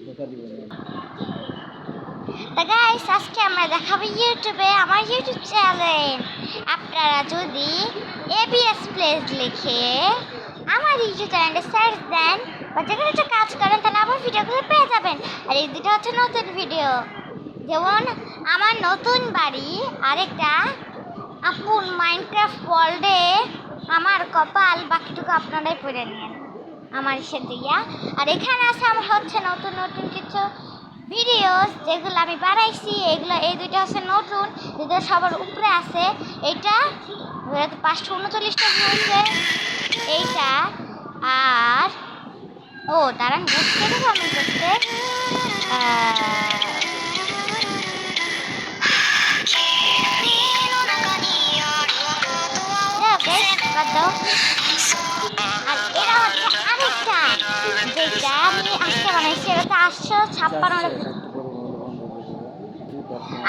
তো গাইস আজকে আমরা দেখাবো ইউটিউবে আমার ইউটিউব চ্যানেল। আপনারা যদি এবিএস প্লেস লিখে আমার ইউটিউব চ্যানেলে সার্চ দেন বা যে কোনো একটা কাজ করেন তাহলে আমার ভিডিওগুলো পেয়ে যাবেন। আর এই দুটো হচ্ছে নতুন ভিডিও, যেমন আমার নতুন বাড়ি, আরেকটা আপন মাইনক্রাফট ওয়ার্ল্ডে আমার কপাল, বাকিটুকু আপনারাই পড়ে নিন আমার সে দিয়া। আর এখানে আছে আমার হচ্ছে নতুন নতুন কিছু ভিডিওস যেগুলো আমি বানাইছি, এগুলো এই দুইটা হচ্ছে নতুন, যেটা সবার উপরে আছে। এইটা 539টা হয়েছে এইটা। আর ও দাঁড়ান বুঝতে দেবো আমি করতে দাও। আর এরা হচ্ছে আরেকটা যেটা আমি আজকে বানাইছি, এটা তো 856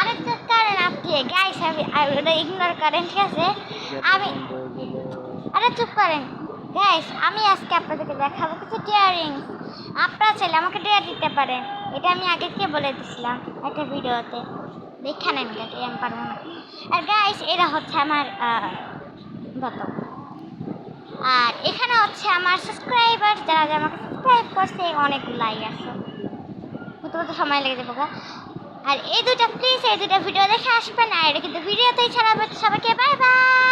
আরেকটা কারণ আপনি গাইস ওটা ইগনোর করেন, ঠিক আছে? আমি আরে চুপ করেন গাইস, আমি আজকে আপনাদেরকে দেখাবো কিছু ডেয়ারিং। আপনারা চাইলে আমাকে ডেয়ার দিতে পারেন, এটা আমি আগে থেকে বলে দিছিলাম একটা ভিডিওতে, দেখা নেন গেছে আমি পারবো না। আর গাইস এরা হচ্ছে আমার বতো। আর এখানে হচ্ছে আমার সাবস্ক্রাইবার, যারা যারা আমাকে সাবস্ক্রাইব করছে অনেকগুলাই আছে, হতে হতে সময় লেগে যাবো। আর এই দুটা প্লিজ এই দুটা ভিডিও দেখে আসবেন। আর এটা কিন্তু ভিডিওতেই ছাড়াবে। সবাইকে বাই বাই।